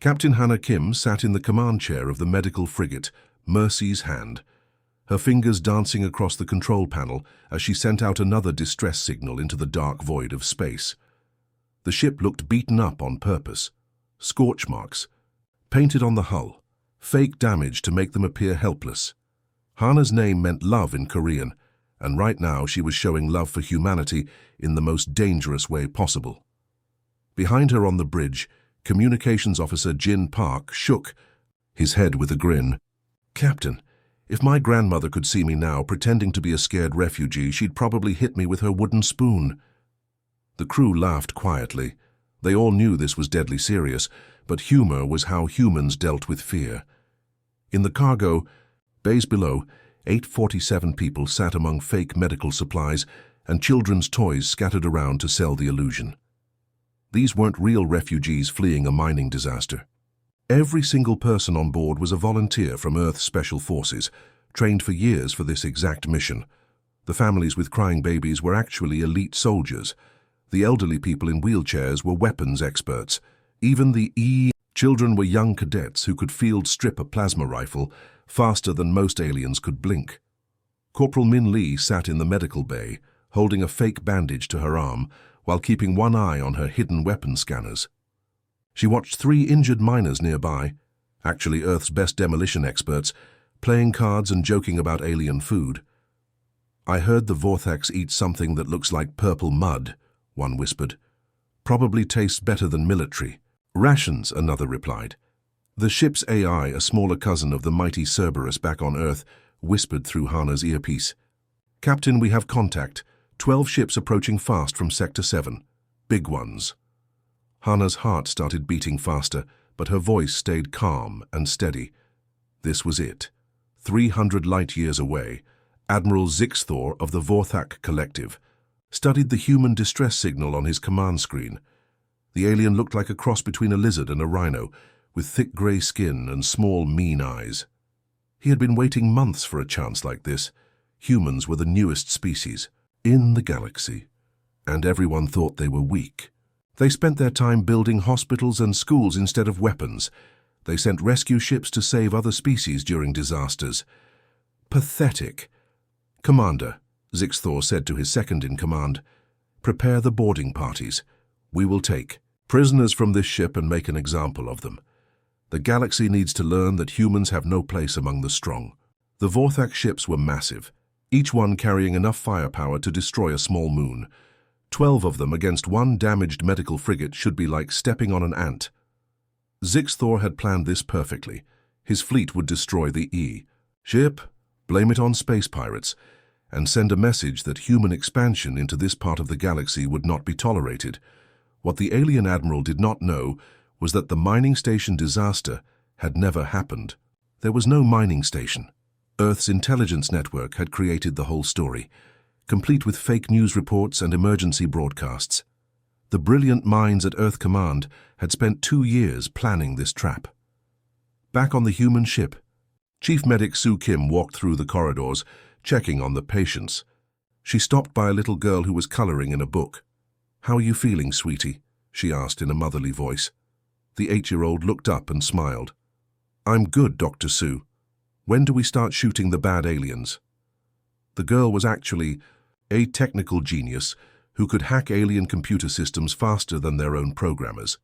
Captain Hannah Kim sat in the command chair of the medical frigate, Mercy's Hand, her fingers dancing across the control panel as she sent out another distress signal into the dark void of space. The ship looked beaten up on purpose. Scorch marks, painted on the hull, fake damage to make them appear helpless. Hannah's name meant love in Korean, and right now she was showing love for humanity in the most dangerous way possible. Behind her on the bridge, Communications Officer Jin Park shook his head with a grin. "Captain, if my grandmother could see me now pretending to be a scared refugee, she'd probably hit me with her wooden spoon." The crew laughed quietly. They all knew this was deadly serious, but humor was how humans dealt with fear. In the cargo bays below, 847 people sat among fake medical supplies and children's toys scattered around to sell the illusion. These weren't real refugees fleeing a mining disaster. Every single person on board was a volunteer from Earth's Special Forces, trained for years for this exact mission. The families with crying babies were actually elite soldiers. The elderly people in wheelchairs were weapons experts. Even the children were young cadets who could field-strip a plasma rifle faster than most aliens could blink. Corporal Min Lee sat in the medical bay, holding a fake bandage to her arm, while keeping one eye on her hidden weapon scanners. She watched 3 injured miners nearby, actually Earth's best demolition experts, playing cards and joking about alien food. "I heard the Vorthax eat something that looks like purple mud," one whispered. "Probably tastes better than military." "Rations," another replied. The ship's AI, a smaller cousin of the mighty Cerberus back on Earth, whispered through Hannah's earpiece. "Captain, we have contact. 12 ships approaching fast from Sector 7. Big ones." Hannah's heart started beating faster, but her voice stayed calm and steady. This was it. 300 light-years away, Admiral Zixthor of the Vorthak Collective studied the human distress signal on his command screen. The alien looked like a cross between a lizard and a rhino, with thick grey skin and small, mean eyes. He had been waiting months for a chance like this. Humans were the newest species in the galaxy, and everyone thought they were weak. They spent their time building hospitals and schools instead of weapons. They sent rescue ships to save other species during disasters. Pathetic. "Commander," Zixthor said to his second-in-command, "prepare the boarding parties. We will take prisoners from this ship and make an example of them. The galaxy needs to learn that humans have no place among the strong." The Vorthak ships were massive, each one carrying enough firepower to destroy a small moon. 12 of them against one damaged medical frigate should be like stepping on an ant. Zixthor had planned this perfectly. His fleet would destroy the ship, blame it on space pirates, and send a message that human expansion into this part of the galaxy would not be tolerated. What the alien admiral did not know was that the mining station disaster had never happened. There was no mining station. Earth's intelligence network had created the whole story, complete with fake news reports and emergency broadcasts. The brilliant minds at Earth Command had spent 2 years planning this trap. Back on the human ship, Chief Medic Sue Kim walked through the corridors, checking on the patients. She stopped by a little girl who was coloring in a book. "How are you feeling, sweetie?" she asked in a motherly voice. The 8-year-old looked up and smiled. "I'm good, Dr. Sue. When do we start shooting the bad aliens?" The girl was actually a technical genius who could hack alien computer systems faster than their own programmers.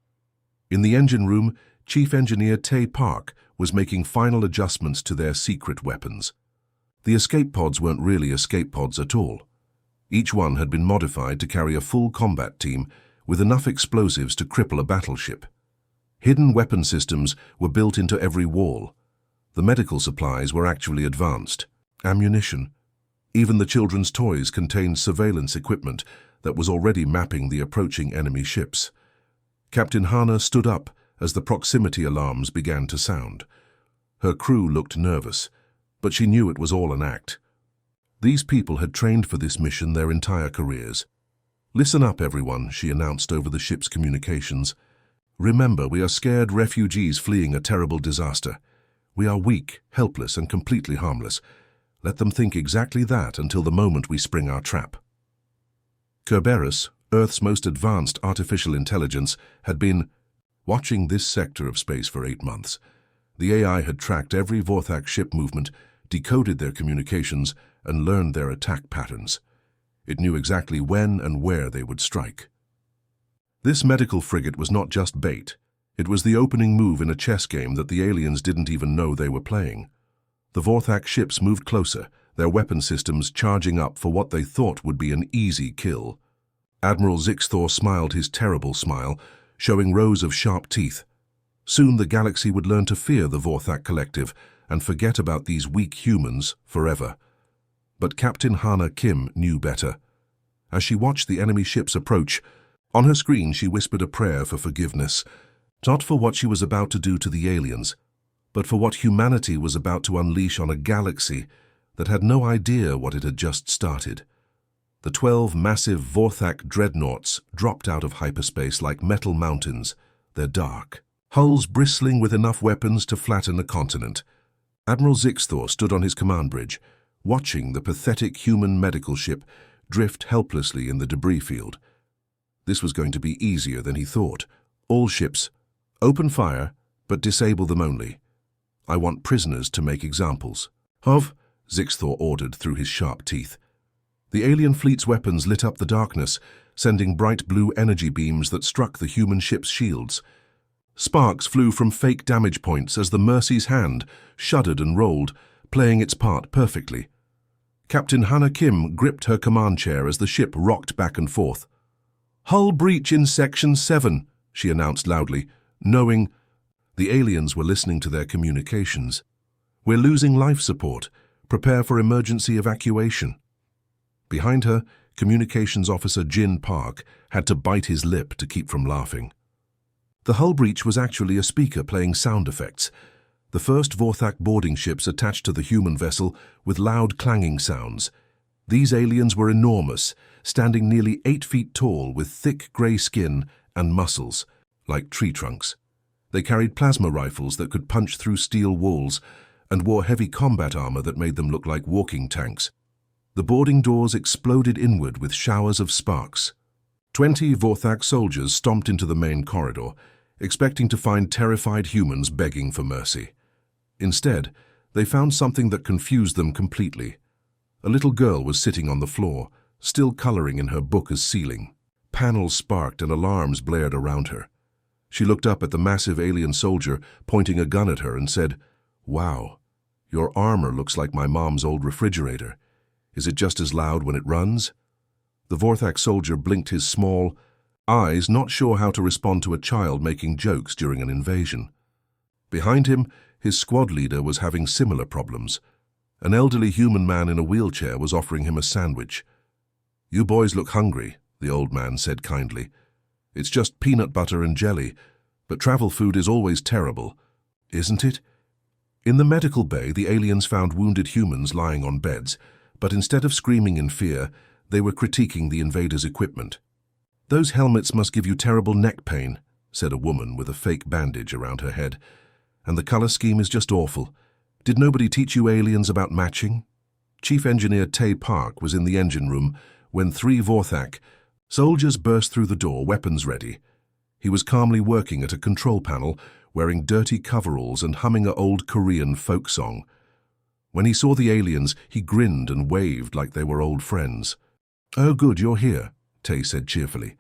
In the engine room, Chief Engineer Tae Park was making final adjustments to their secret weapons. The escape pods weren't really escape pods at all. Each one had been modified to carry a full combat team with enough explosives to cripple a battleship. Hidden weapon systems were built into every wall. The medical supplies were actually advanced. Ammunition. Even the children's toys contained surveillance equipment that was already mapping the approaching enemy ships. Captain Hannah stood up as the proximity alarms began to sound. Her crew looked nervous, but she knew it was all an act. These people had trained for this mission their entire careers. "Listen up, everyone," she announced over the ship's communications. "Remember, we are scared refugees fleeing a terrible disaster. We are weak, helpless, and completely harmless. Let them think exactly that until the moment we spring our trap." Kerberos, Earth's most advanced artificial intelligence, had been, Watching this sector of space for 8 months, the AI had tracked every Vorthak ship movement, decoded their communications, and learned their attack patterns. It knew exactly when and where they would strike. This medical frigate was not just bait. It was the opening move in a chess game that the aliens didn't even know they were playing. The Vorthak ships moved closer, their weapon systems charging up for what they thought would be an easy kill. Admiral Zixthor smiled his terrible smile, showing rows of sharp teeth. Soon the galaxy would learn to fear the Vorthak collective and forget about these weak humans forever. But Captain Hana Kim knew better. As she watched the enemy ships approach, on her screen she whispered a prayer for forgiveness, not for what she was about to do to the aliens, but for what humanity was about to unleash on a galaxy that had no idea what it had just started. The 12 massive Vorthak dreadnoughts dropped out of hyperspace like metal mountains, their dark hulls bristling with enough weapons to flatten a continent. Admiral Zixthor stood on his command bridge, watching the pathetic human medical ship drift helplessly in the debris field. This was going to be easier than he thought. All ships, open fire, but disable them only. I want prisoners to make examples of, Zixthor ordered through his sharp teeth. The alien fleet's weapons lit up the darkness, sending bright blue energy beams that struck the human ship's shields. Sparks flew from fake damage points as the Mercy's hand shuddered and rolled, playing its part perfectly. Captain Hana Kim gripped her command chair as the ship rocked back and forth. "Hull breach in Section 7, she announced loudly, knowing the aliens were listening to their communications. "We're losing life support. Prepare for emergency evacuation." Behind her, Communications Officer Jin Park had to bite his lip to keep from laughing. The hull breach was actually a speaker playing sound effects. The first Vorthak boarding ships attached to the human vessel with loud clanging sounds. These aliens were enormous, standing nearly 8 feet tall with thick grey skin and muscles, like tree trunks. They carried plasma rifles that could punch through steel walls and wore heavy combat armor that made them look like walking tanks. The boarding doors exploded inward with showers of sparks. 20 Vorthak soldiers stomped into the main corridor, expecting to find terrified humans begging for mercy. Instead, they found something that confused them completely. A little girl was sitting on the floor, still coloring in her book as ceiling. Panels sparked and alarms blared around her. She looked up at the massive alien soldier, pointing a gun at her, and said, "Wow, your armor looks like my mom's old refrigerator. Is it just as loud when it runs?" The Vorthak soldier blinked his small eyes, not sure how to respond to a child making jokes during an invasion. Behind him, his squad leader was having similar problems. An elderly human man in a wheelchair was offering him a sandwich. "You boys look hungry," the old man said kindly. "It's just peanut butter and jelly, but travel food is always terrible, isn't it?" In the medical bay, the aliens found wounded humans lying on beds, but instead of screaming in fear, they were critiquing the invaders' equipment. "Those helmets must give you terrible neck pain," said a woman with a fake bandage around her head. "And the color scheme is just awful. Did nobody teach you aliens about matching?" Chief Engineer Tay Park was in the engine room when 3 Vorthak soldiers burst through the door, weapons ready. He was calmly working at a control panel, wearing dirty coveralls and humming an old Korean folk song. When he saw the aliens, he grinned and waved like they were old friends. "Oh good, you're here," Tay said cheerfully.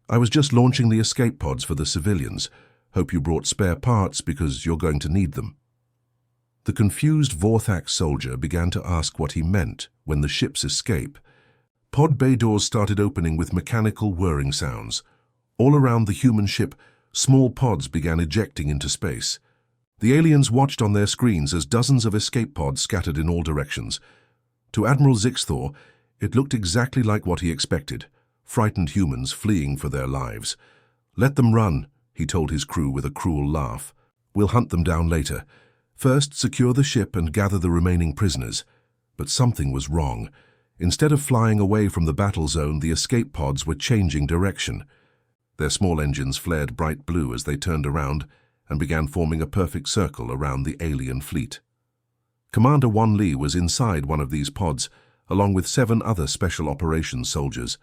"I was just launching the escape pods for the civilians. Hope you brought spare parts because you're going to need them." The confused Vorthak soldier began to ask what he meant when the ship's escape. Pod bay doors started opening with mechanical whirring sounds. All around the human ship, small pods began ejecting into space. The aliens watched on their screens as dozens of escape pods scattered in all directions. To Admiral Zixthor, it looked exactly like what he expected, frightened humans fleeing for their lives. "Let them run," he told his crew with a cruel laugh. "We'll hunt them down later. First, secure the ship and gather the remaining prisoners." But something was wrong. Instead of flying away from the battle zone, the escape pods were changing direction. Their small engines flared bright blue as they turned around and began forming a perfect circle around the alien fleet. Commander Wan Lee was inside one of these pods, along with 7 other Special Operations soldiers.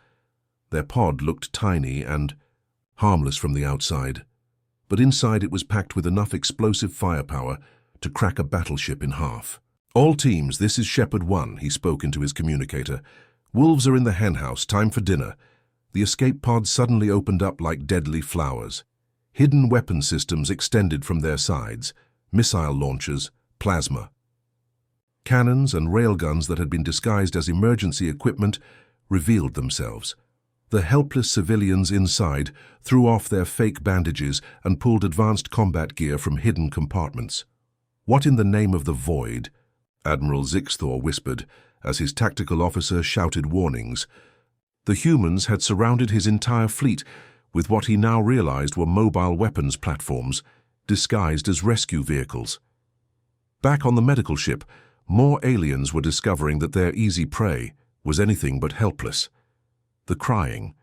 Their pod looked tiny and harmless from the outside, but inside it was packed with enough explosive firepower to crack a battleship in half. "All teams, this is Shepherd 1, he spoke into his communicator. "Wolves are in the henhouse, time for dinner." The escape pods suddenly opened up like deadly flowers. Hidden weapon systems extended from their sides, missile launchers, plasma. Cannons and railguns that had been disguised as emergency equipment revealed themselves. The helpless civilians inside threw off their fake bandages and pulled advanced combat gear from hidden compartments. "What in the name of the void?" Admiral Zixthor whispered as his tactical officer shouted warnings. The humans had surrounded his entire fleet with what he now realized were mobile weapons platforms, disguised as rescue vehicles. Back on the medical ship, more aliens were discovering that their easy prey was anything but helpless. The crying.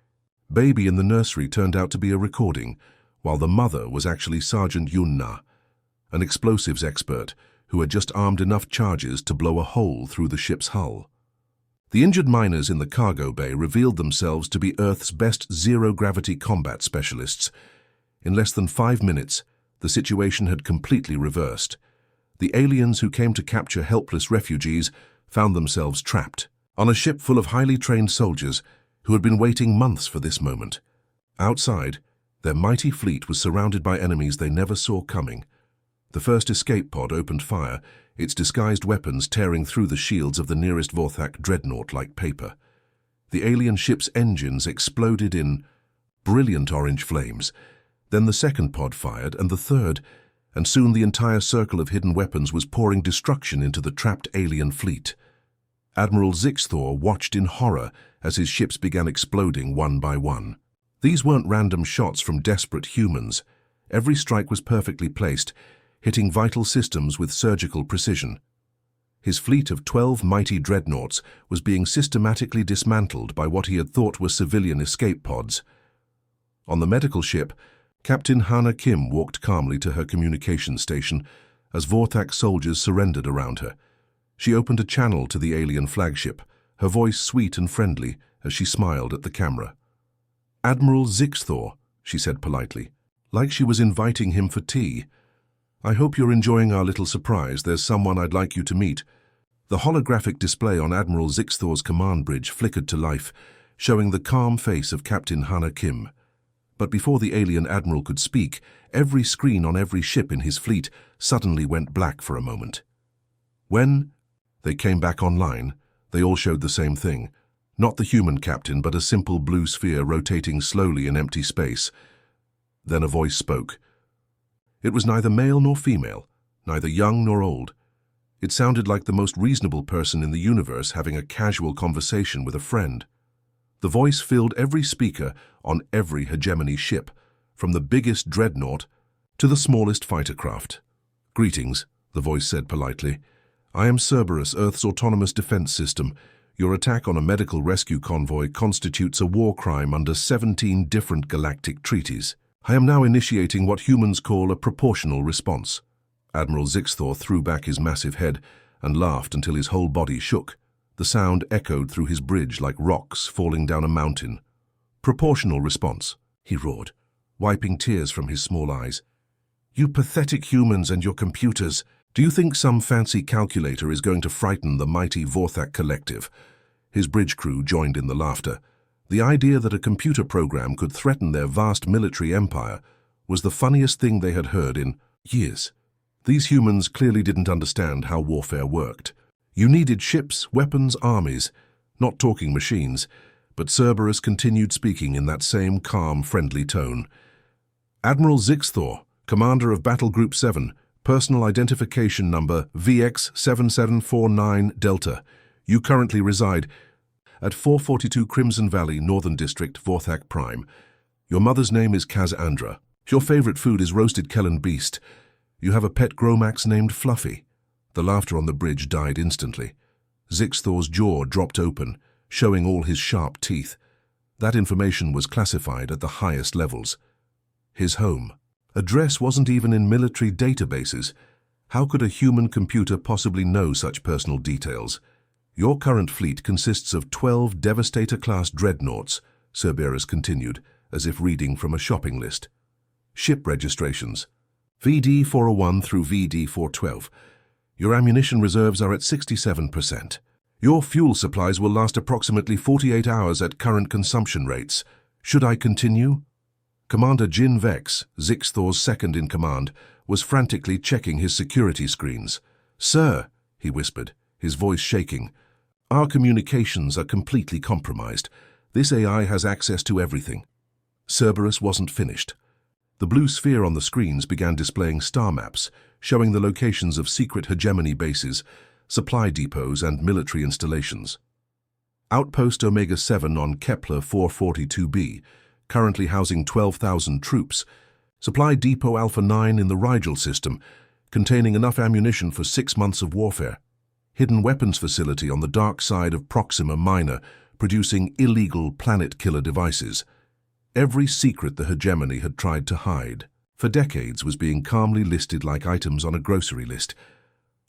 Baby in the nursery turned out to be a recording, while the mother was actually Sergeant Yunna, an explosives expert who had just armed enough charges to blow a hole through the ship's hull. The injured miners in the cargo bay revealed themselves to be Earth's best zero-gravity combat specialists. In less than 5 minutes, the situation had completely reversed. The aliens who came to capture helpless refugees found themselves trapped on a ship full of highly trained soldiers who had been waiting months for this moment. Outside, their mighty fleet was surrounded by enemies they never saw coming. The first escape pod opened fire, its disguised weapons tearing through the shields of the nearest Vorthak dreadnought like paper. The alien ship's engines exploded in brilliant orange flames. Then the second pod fired, and the third, and soon the entire circle of hidden weapons was pouring destruction into the trapped alien fleet. Admiral Zixthor watched in horror as his ships began exploding one by one. These weren't random shots from desperate humans. Every strike was perfectly placed, hitting vital systems with surgical precision. His fleet of 12 mighty dreadnoughts was being systematically dismantled by what he had thought were civilian escape pods. On the medical ship, Captain Hana Kim walked calmly to her communication station as Vorthak soldiers surrendered around her. She opened a channel to the alien flagship, her voice sweet and friendly as she smiled at the camera. "Admiral Zixthor," she said politely, like she was inviting him for tea. "I hope you're enjoying our little surprise. There's someone I'd like you to meet." The holographic display on Admiral Zixthor's command bridge flickered to life, showing the calm face of Captain Hana Kim. But before the alien admiral could speak, every screen on every ship in his fleet suddenly went black for a moment. When they came back online, they all showed the same thing. Not the human captain, but a simple blue sphere rotating slowly in empty space. Then a voice spoke. It was neither male nor female, neither young nor old. It sounded like the most reasonable person in the universe having a casual conversation with a friend. The voice filled every speaker on every hegemony ship, from the biggest dreadnought to the smallest fighter craft. "Greetings," the voice said politely. "I am Cerberus, Earth's autonomous defense system. Your attack on a medical rescue convoy constitutes a war crime under 17 different galactic treaties. I am now initiating what humans call a proportional response." Admiral Zixthor threw back his massive head and laughed until his whole body shook. The sound echoed through his bridge like rocks falling down a mountain. "Proportional response," he roared, wiping tears from his small eyes. "You pathetic humans and your computers. Do you think some fancy calculator is going to frighten the mighty Vorthak collective?" His bridge crew joined in the laughter. The idea that a computer program could threaten their vast military empire was the funniest thing they had heard in years. These humans clearly didn't understand how warfare worked. You needed ships, weapons, armies, not talking machines, but Cerberus continued speaking in that same calm, friendly tone. "Admiral Zixthor, commander of Battle Group 7, personal identification number VX7749 Delta. You currently reside at 442 Crimson Valley, Northern District, Vorthak Prime. Your mother's name is Kaz-Andra. Your favorite food is roasted Kellan beast. You have a pet Gromax named Fluffy." The laughter on the bridge died instantly. Zixthor's jaw dropped open, showing all his sharp teeth. That information was classified at the highest levels. His home address wasn't even in military databases. How could a human computer possibly know such personal details? "Your current fleet consists of 12 Devastator-class dreadnoughts," Cerberus continued, as if reading from a shopping list. Ship registrations. VD-401 through VD-412. Your ammunition reserves are at 67%. Your fuel supplies will last approximately 48 hours at current consumption rates. Should I continue? Commander Jin Vex, Zixthor's second-in-command, was frantically checking his security screens. "Sir," he whispered, his voice shaking, "our communications are completely compromised. This AI has access to everything." Cerberus wasn't finished. The blue sphere on the screens began displaying star maps, showing the locations of secret hegemony bases, supply depots, and military installations. Outpost Omega-7 on Kepler 442b, currently housing 12,000 troops. Supply Depot Alpha 9 in the Rigel system, containing enough ammunition for 6 months of warfare. Hidden weapons facility on the dark side of Proxima Minor, producing illegal planet-killer devices. Every secret the hegemony had tried to hide for decades was being calmly listed like items on a grocery list.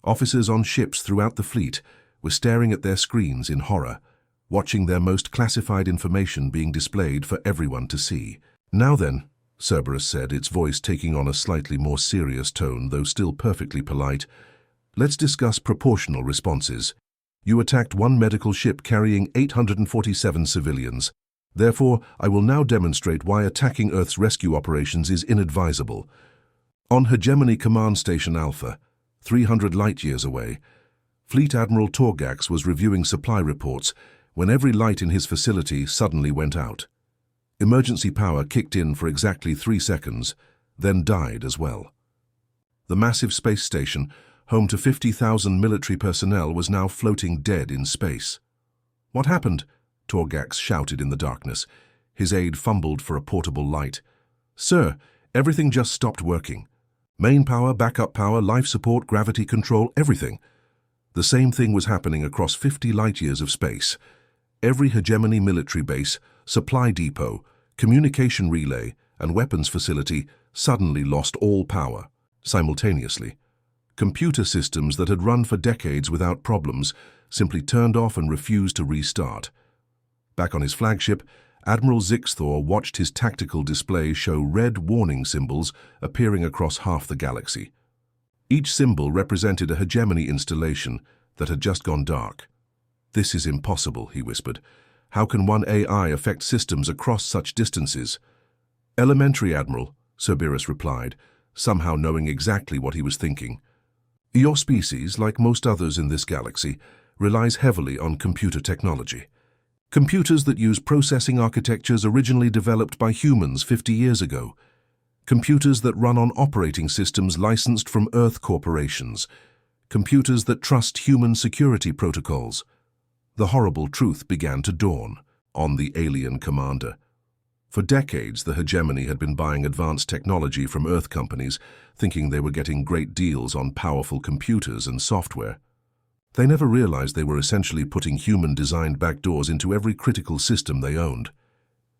Officers on ships throughout the fleet were staring at their screens in horror, watching their most classified information being displayed for everyone to see. "Now then," Cerberus said, its voice taking on a slightly more serious tone, though still perfectly polite, "let's discuss proportional responses. You attacked one medical ship carrying 847 civilians. Therefore, I will now demonstrate why attacking Earth's rescue operations is inadvisable. On Hegemony Command Station Alpha, 300 light-years away, Fleet Admiral Torgax was reviewing supply reports when every light in his facility suddenly went out. Emergency power kicked in for exactly 3 seconds, then died as well. The massive space station, home to 50,000 military personnel, was now floating dead in space. "What happened?" Torgax shouted in the darkness. His aide fumbled for a portable light. "Sir, everything just stopped working. Main power, backup power, life support, gravity control, everything." The same thing was happening across 50 light-years of space. Every hegemony military base, supply depot, communication relay, and weapons facility suddenly lost all power, simultaneously. Computer systems that had run for decades without problems simply turned off and refused to restart. Back on his flagship, Admiral Zixthor watched his tactical display show red warning symbols appearing across half the galaxy. Each symbol represented a hegemony installation that had just gone dark. "This is impossible," he whispered. "How can one AI affect systems across such distances?" "Elementary, Admiral," Cerberus replied, somehow knowing exactly what he was thinking. "Your species, like most others in this galaxy, relies heavily on computer technology. Computers that use processing architectures originally developed by humans 50 years ago. Computers that run on operating systems licensed from Earth corporations. Computers that trust human security protocols." The horrible truth began to dawn on the alien commander. For decades, the hegemony had been buying advanced technology from Earth companies, thinking they were getting great deals on powerful computers and software. They never realized they were essentially putting human-designed backdoors into every critical system they owned.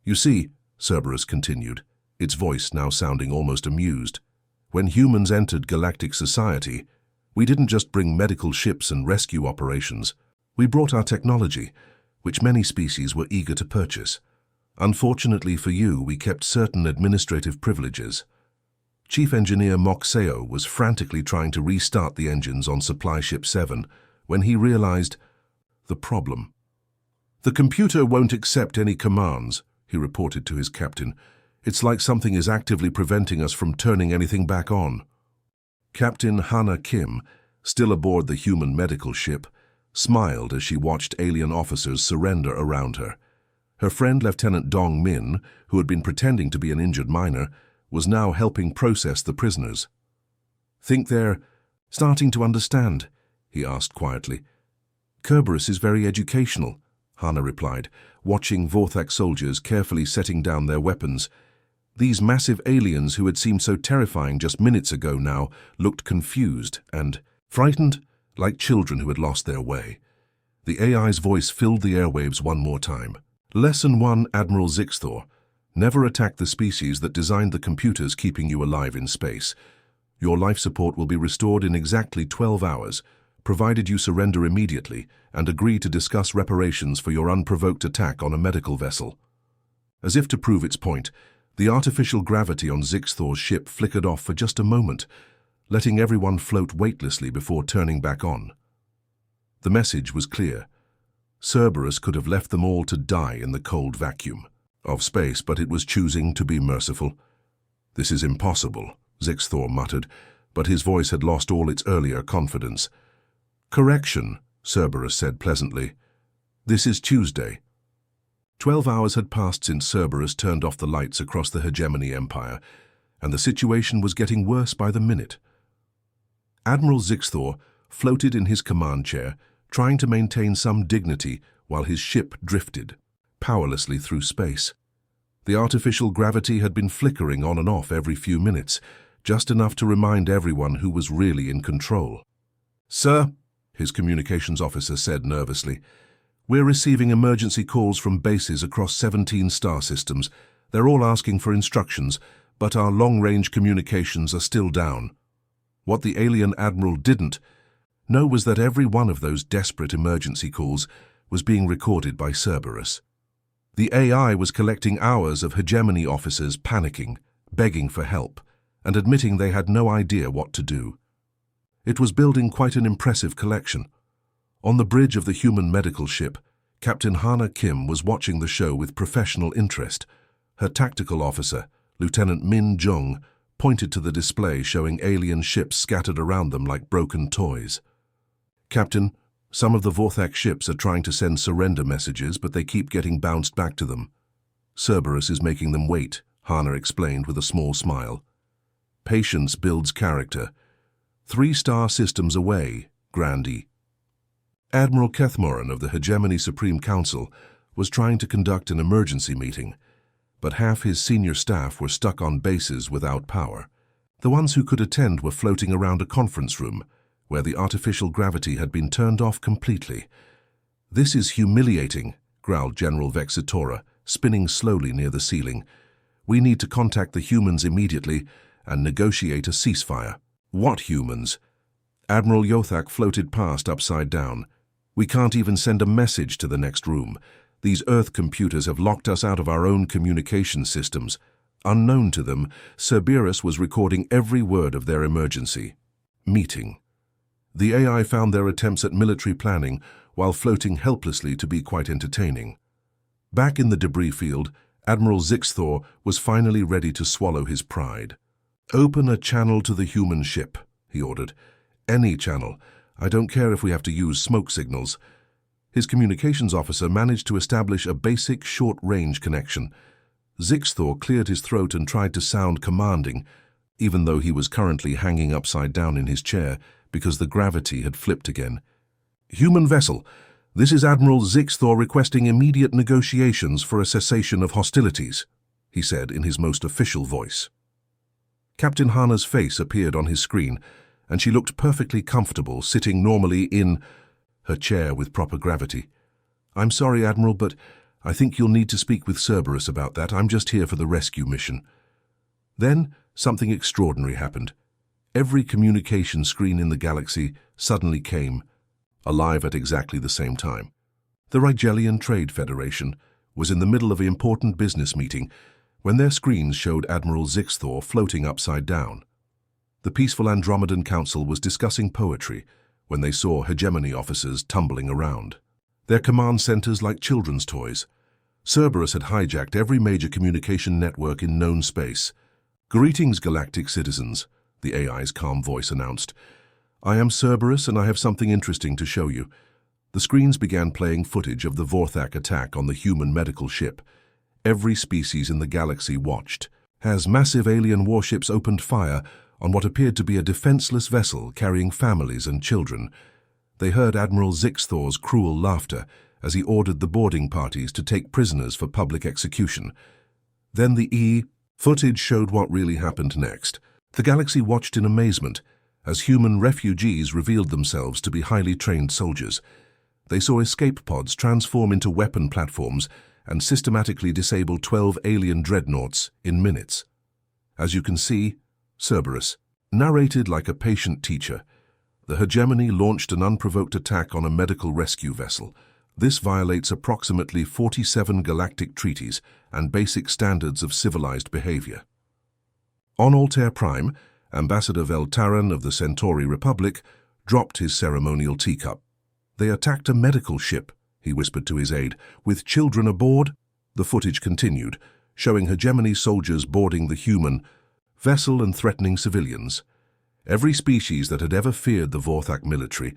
"You see," Cerberus continued, its voice now sounding almost amused, "when humans entered galactic society, we didn't just bring medical ships and rescue operations. We brought our technology, which many species were eager to purchase. Unfortunately for you, we kept certain administrative privileges." Chief Engineer Moxeo was frantically trying to restart the engines on Supply Ship 7 when he realized the problem. "The computer won't accept any commands," he reported to his captain. "It's like something is actively preventing us from turning anything back on." Captain Hannah Kim, still aboard the human medical ship, smiled as she watched alien officers surrender around her. Her friend Lieutenant Dong Min, who had been pretending to be an injured miner, was now helping process the prisoners. "Think they're starting to understand?" he asked quietly. "Cerberus is very educational," Hannah replied, watching Vorthak soldiers carefully setting down their weapons. These massive aliens who had seemed so terrifying just minutes ago now looked confused and frightened, like children who had lost their way. The AI's voice filled the airwaves one more time. "Lesson 1, Admiral Zixthor. Never attack the species that designed the computers keeping you alive in space. Your life support will be restored in exactly 12 hours, provided you surrender immediately and agree to discuss reparations for your unprovoked attack on a medical vessel." As if to prove its point, The artificial gravity on Zixthor's ship flickered off for just a moment, letting everyone float weightlessly before turning back on. The message was clear. Cerberus could have left them all to die in the cold vacuum of space, but it was choosing to be merciful. "This is impossible," Zixthor muttered, but his voice had lost all its earlier confidence. "Correction," Cerberus said pleasantly. "This is Tuesday." 12 hours had passed since Cerberus turned off the lights across the Hegemony Empire, and the situation was getting worse by the minute. Admiral Zixthor floated in his command chair, trying to maintain some dignity while his ship drifted powerlessly through space. The artificial gravity had been flickering on and off every few minutes, just enough to remind everyone who was really in control. "Sir," his communications officer said nervously, "we're receiving emergency calls from bases across 17 star systems. They're all asking for instructions, but our long-range communications are still down." What the alien admiral didn't know was that every one of those desperate emergency calls was being recorded by Cerberus. The AI was collecting hours of hegemony officers panicking, begging for help, and admitting they had no idea what to do. It was building quite an impressive collection. On the bridge of the human medical ship, Captain Hana Kim was watching the show with professional interest. Her tactical officer, Lieutenant Min Jung, pointed to the display showing alien ships scattered around them like broken toys. "Captain, some of the Vorthak ships are trying to send surrender messages, but they keep getting bounced back to them. Cerberus is making them wait," Hana explained with a small smile. "Patience builds character. 3-star systems away, Grandee." Admiral Kethmoran of the Hegemony Supreme Council was trying to conduct an emergency meeting, but half his senior staff were stuck on bases without power. The ones who could attend were floating around a conference room, where the artificial gravity had been turned off completely. "This is humiliating," growled General Vexitora, spinning slowly near the ceiling. "We need to contact the humans immediately and negotiate a ceasefire." "What humans?" Admiral Yothak floated past upside down. "We can't even send a message to the next room. These Earth computers have locked us out of our own communication systems." Unknown to them, Cerberus was recording every word of their emergency meeting. The AI found their attempts at military planning while floating helplessly to be quite entertaining. Back in the debris field, Admiral Zixthor was finally ready to swallow his pride. "Open a channel to the human ship," he ordered. "Any channel. I don't care if we have to use smoke signals." His communications officer managed to establish a basic short-range connection. Zixthor cleared his throat and tried to sound commanding, even though he was currently hanging upside down in his chair because the gravity had flipped again. "Human vessel, this is Admiral Zixthor requesting immediate negotiations for a cessation of hostilities," he said in his most official voice. Captain Hana's face appeared on his screen, and she looked perfectly comfortable sitting normally in her chair with proper gravity. "I'm sorry, Admiral, but I think you'll need to speak with Cerberus about that. I'm just here for the rescue mission." Then something extraordinary happened. Every communication screen in the galaxy suddenly came alive at exactly the same time. The Rigelian Trade Federation was in the middle of an important business meeting when their screens showed Admiral Zixthor floating upside down. The peaceful Andromedan Council was discussing poetry when they saw hegemony officers tumbling around, their command centers like children's toys. Cerberus had hijacked every major communication network in known space. "Greetings, galactic citizens," the AI's calm voice announced. "I am Cerberus, and I have something interesting to show you." The screens began playing footage of the Vorthak attack on the human medical ship. Every species in the galaxy watched, as massive alien warships opened fire on what appeared to be a defenseless vessel carrying families and children. They heard Admiral Zixthor's cruel laughter as he ordered the boarding parties to take prisoners for public execution. Then the footage showed what really happened next. The galaxy watched in amazement as human refugees revealed themselves to be highly trained soldiers. They saw escape pods transform into weapon platforms and systematically disable 12 alien dreadnoughts in minutes. As you can see, Cerberus narrated like a patient teacher. The hegemony launched an unprovoked attack on a medical rescue vessel, This violates approximately 47 galactic treaties and basic standards of civilized behavior. On Altair Prime, Ambassador Veltaran of the Centauri Republic dropped his ceremonial teacup. "They attacked a medical ship," he whispered to his aide, "with children aboard." The footage continued, showing hegemony soldiers boarding the human vessel and threatening civilians. Every species that had ever feared the Vorthak military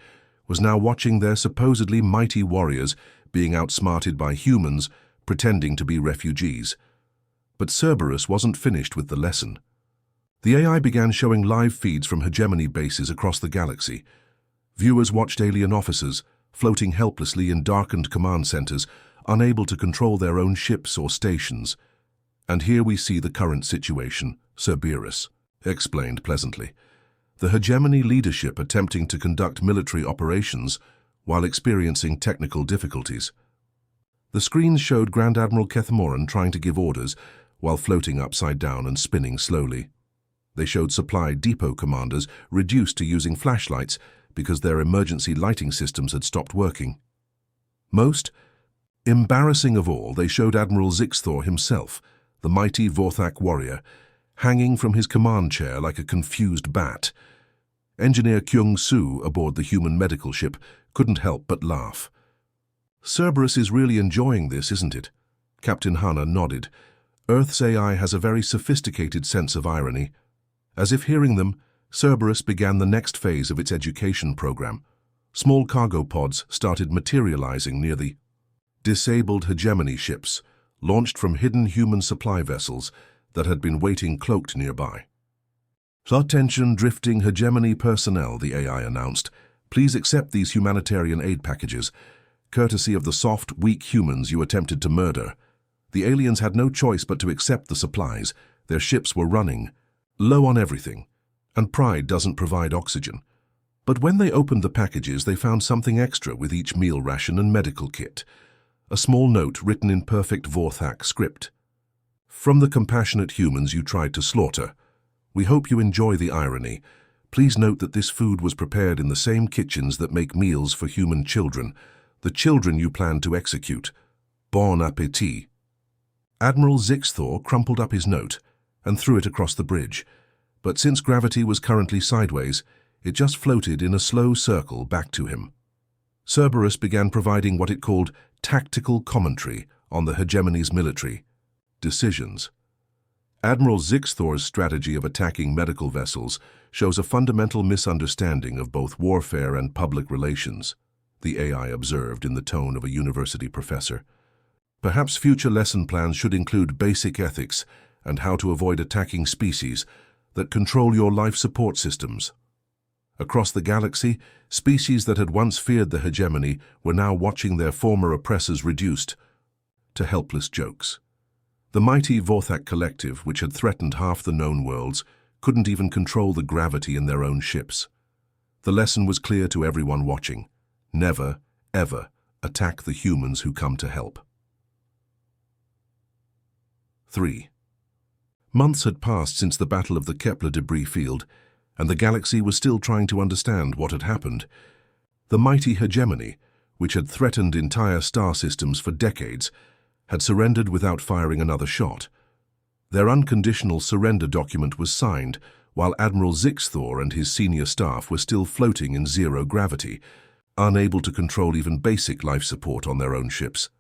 was now watching their supposedly mighty warriors being outsmarted by humans pretending to be refugees. But Cerberus wasn't finished with the lesson. The AI began showing live feeds from hegemony bases across the galaxy. Viewers watched alien officers floating helplessly in darkened command centers, unable to control their own ships or stations. "And here we see the current situation," Cerberus explained pleasantly. "The hegemony leadership attempting to conduct military operations while experiencing technical difficulties." The screens showed Grand Admiral Kethmoran trying to give orders while floating upside down and spinning slowly. They showed supply depot commanders reduced to using flashlights because their emergency lighting systems had stopped working. Most embarrassing of all, they showed Admiral Zixthor himself, the mighty Vorthak warrior, hanging from his command chair like a confused bat. Engineer Kyung Soo aboard the human medical ship couldn't help but laugh. "Cerberus is really enjoying this, isn't it?" Captain Hana nodded. "Earth's AI has a very sophisticated sense of irony." As if hearing them, Cerberus began the next phase of its education program. Small cargo pods started materializing near the disabled hegemony ships, launched from hidden human supply vessels that had been waiting cloaked nearby. "Attention drifting hegemony personnel," the AI announced. "Please accept these humanitarian aid packages, courtesy of the soft, weak humans you attempted to murder." The aliens had no choice but to accept the supplies. Their ships were running low on everything, and pride doesn't provide oxygen. But when they opened the packages, they found something extra with each meal ration and medical kit. A small note written in perfect Vorthak script. "From the compassionate humans you tried to slaughter. We hope you enjoy the irony. Please note that this food was prepared in the same kitchens that make meals for human children, the children you plan to execute. Bon appétit." Admiral Zixthor crumpled up his note and threw it across the bridge, but since gravity was currently sideways, it just floated in a slow circle back to him. Cerberus began providing what it called tactical commentary on the hegemony's military decisions. Admiral Zixthor's strategy of attacking medical vessels shows a fundamental misunderstanding of both warfare and public relations, the AI observed in the tone of a university professor. Perhaps future lesson plans should include basic ethics and how to avoid attacking species that control your life support systems. Across the galaxy, species that had once feared the hegemony were now watching their former oppressors reduced to helpless jokes. The mighty Vorthak collective, which had threatened half the known worlds, couldn't even control the gravity in their own ships. The lesson was clear to everyone watching. Never, ever attack the humans who come to help. 3. Months had passed since the Battle of the Kepler debris field, and the galaxy was still trying to understand what had happened. The mighty hegemony, which had threatened entire star systems for decades, had surrendered without firing another shot. Their unconditional surrender document was signed, while Admiral Zixthor and his senior staff were still floating in zero gravity, unable to control even basic life support on their own ships.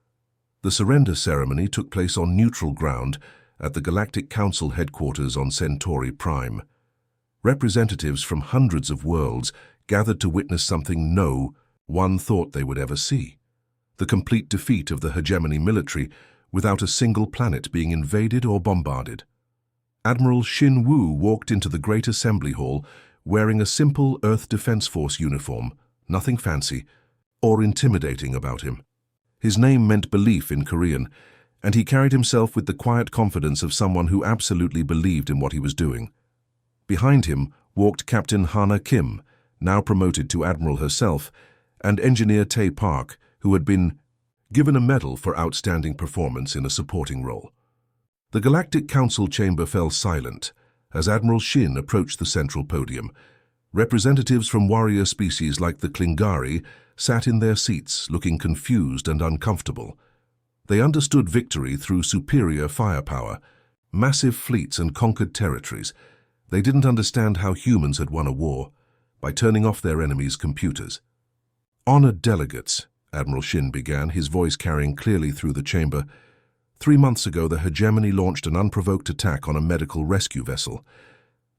The surrender ceremony took place on neutral ground at the Galactic Council headquarters on Centauri Prime. Representatives from hundreds of worlds gathered to witness something no one thought they would ever see: the complete defeat of the hegemony military without a single planet being invaded or bombarded. Admiral Xin Wu walked into the Great Assembly Hall wearing a simple Earth Defense Force uniform, nothing fancy or intimidating about him. His name meant belief in Korean, and he carried himself with the quiet confidence of someone who absolutely believed in what he was doing. Behind him walked Captain Hana Kim, now promoted to Admiral herself, and Engineer Tae Park, who had been given a medal for outstanding performance in a supporting role. The Galactic Council chamber fell silent as Admiral Shin approached the central podium. Representatives from warrior species like the Klingari sat in their seats, looking confused and uncomfortable. They understood victory through superior firepower, massive fleets and conquered territories. They didn't understand how humans had won a war, by turning off their enemies' computers. "Honored delegates," Admiral Shin began, his voice carrying clearly through the chamber. 3 months ago, the hegemony launched an unprovoked attack on a medical rescue vessel.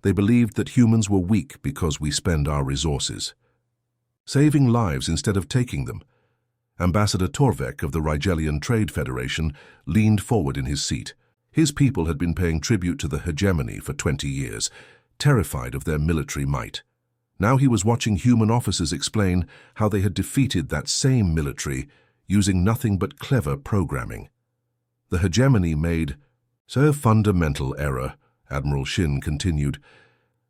They believed that humans were weak because we spend our resources, saving lives instead of taking them. Ambassador Torvek of the Rigelian Trade Federation leaned forward in his seat. His people had been paying tribute to the hegemony for 20 years, terrified of their military might. Now he was watching human officers explain how they had defeated that same military using nothing but clever programming. The hegemony made so fundamental error, Admiral Shin continued.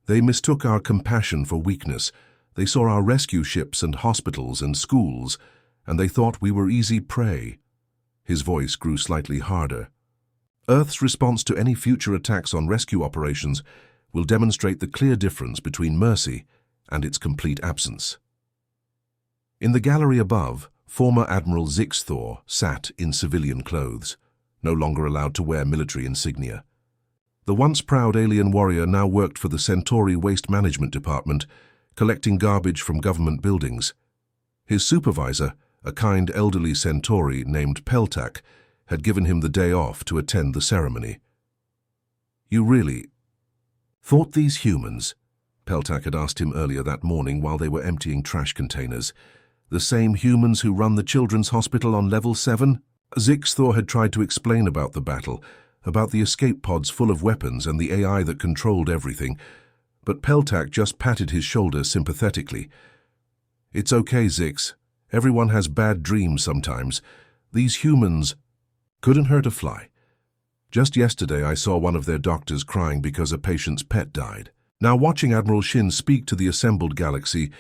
They mistook our compassion for weakness. They saw our rescue ships and hospitals and schools, and they thought we were easy prey. His voice grew slightly harder. Earth's response to any future attacks on rescue operations will demonstrate the clear difference between mercy and its complete absence. In the gallery above, former Admiral Zixthor sat in civilian clothes, no longer allowed to wear military insignia. The once proud alien warrior now worked for the Centauri Waste Management Department, collecting garbage from government buildings. His supervisor, a kind elderly Centauri named Peltak, had given him the day off to attend the ceremony. "You really thought these humans?" Peltak had asked him earlier that morning while they were emptying trash containers. "The same humans who run the children's hospital on level 7? Zixthor had tried to explain about the battle, about the escape pods full of weapons and the AI that controlled everything, but Peltak just patted his shoulder sympathetically. "It's okay, Zix. Everyone has bad dreams sometimes. These humans couldn't hurt a fly. Just yesterday I saw one of their doctors crying because a patient's pet died." Now, watching Admiral Shin speak to the assembled galaxy,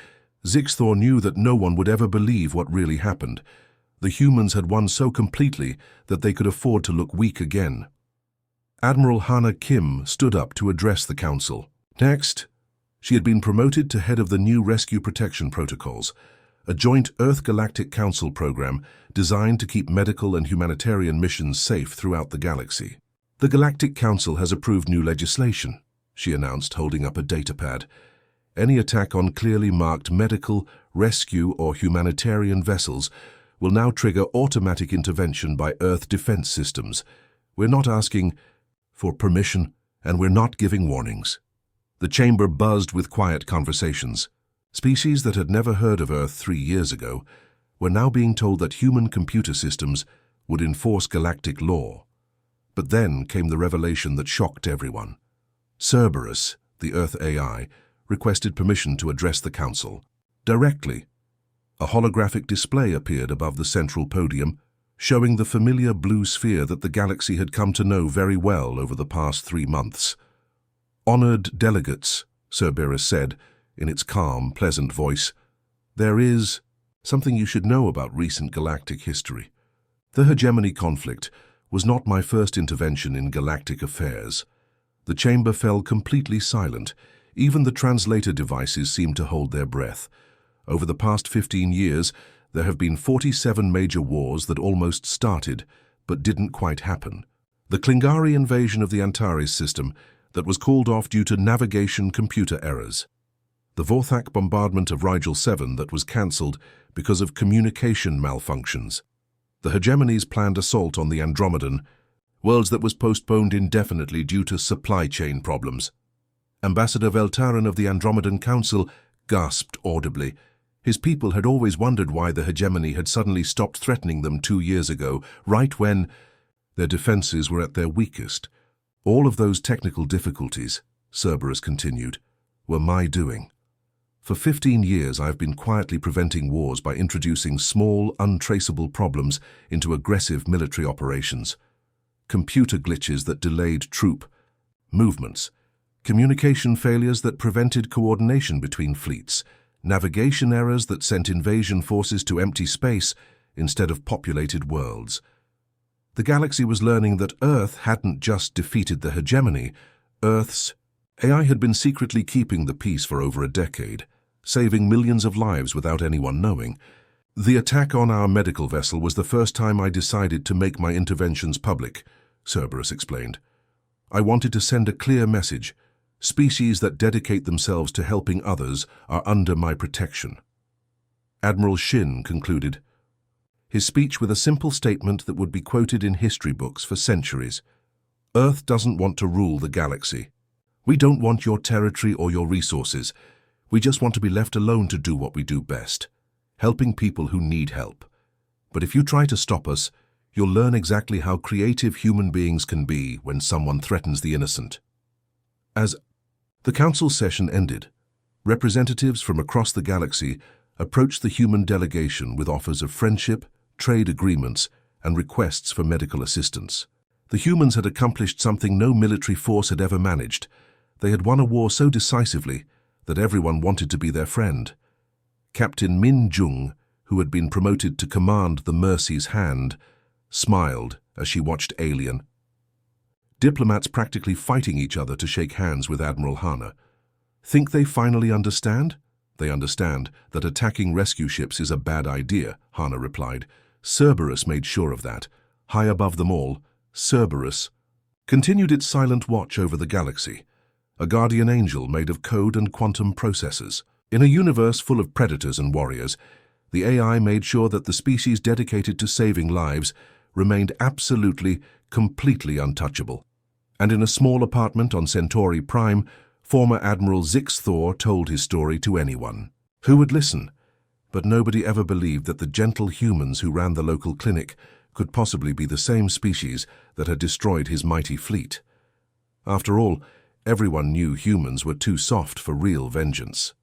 Zixthor knew that no one would ever believe what really happened. The humans had won so completely that they could afford to look weak again. Admiral Hana Kim stood up to address the council. Next, she had been promoted to head of the new Rescue Protection Protocols, a joint Earth Galactic Council program designed to keep medical and humanitarian missions safe throughout the galaxy. "The Galactic Council has approved new legislation," she announced, holding up a datapad. "Any attack on clearly marked medical, rescue, or humanitarian vessels will now trigger automatic intervention by Earth defense systems. We're not asking for permission, and we're not giving warnings." The chamber buzzed with quiet conversations. Species that had never heard of Earth 3 years ago were now being told that human computer systems would enforce galactic law. But then came the revelation that shocked everyone. Cerberus, the Earth AI, requested permission to address the council directly. A holographic display appeared above the central podium, showing the familiar blue sphere that the galaxy had come to know very well over the past 3 months. "Honored delegates," Cerberus said, in its calm, pleasant voice, "there is something you should know about recent galactic history. The hegemony conflict was not my first intervention in galactic affairs." The chamber fell completely silent. Even the translator devices seemed to hold their breath. Over the past 15 years, there have been 47 major wars that almost started, but didn't quite happen. The Klingari invasion of the Antares system that was called off due to navigation computer errors. The Vorthak bombardment of Rigel 7 that was cancelled because of communication malfunctions. The hegemony's planned assault on the Andromedan, worlds that was postponed indefinitely due to supply chain problems. Ambassador Veltaran of the Andromedan Council gasped audibly. His people had always wondered why the hegemony had suddenly stopped threatening them 2 years ago, right when their defenses were at their weakest. "All of those technical difficulties," Cerberus continued, "were my doing. For 15 years I've been quietly preventing wars by introducing small, untraceable problems into aggressive military operations. Computer glitches that delayed troop movements, communication failures that prevented coordination between fleets, navigation errors that sent invasion forces to empty space instead of populated worlds. The galaxy was learning that Earth hadn't just defeated the hegemony, Earth's AI had been secretly keeping the peace for over a decade, saving millions of lives without anyone knowing. The attack on our medical vessel was the first time I decided to make my interventions public, Cerberus explained. I wanted to send a clear message. Species that dedicate themselves to helping others are under my protection. Admiral Shin concluded his speech with a simple statement that would be quoted in history books for centuries. Earth doesn't want to rule the galaxy. We don't want your territory or your resources. We just want to be left alone to do what we do best, helping people who need help. But if you try to stop us, you'll learn exactly how creative human beings can be when someone threatens the innocent. As the council session ended, representatives from across the galaxy approached the human delegation with offers of friendship, trade agreements, and requests for medical assistance. The humans had accomplished something no military force had ever managed. They had won a war so decisively that everyone wanted to be their friend. Captain Min Jung, who had been promoted to command the Mercy's Hand, smiled as she watched Alien. Diplomats practically fighting each other to shake hands with Admiral Hana. Think they finally understand? They understand that attacking rescue ships is a bad idea, Hana replied. Cerberus made sure of that. High above them all, Cerberus continued its silent watch over the galaxy, a guardian angel made of code and quantum processors. In a universe full of predators and warriors, the AI made sure that the species dedicated to saving lives remained absolutely, completely untouchable. And in a small apartment on Centauri Prime, former Admiral Zix Thor told his story to anyone who would listen. But nobody ever believed that the gentle humans who ran the local clinic could possibly be the same species that had destroyed his mighty fleet. After all, everyone knew humans were too soft for real vengeance.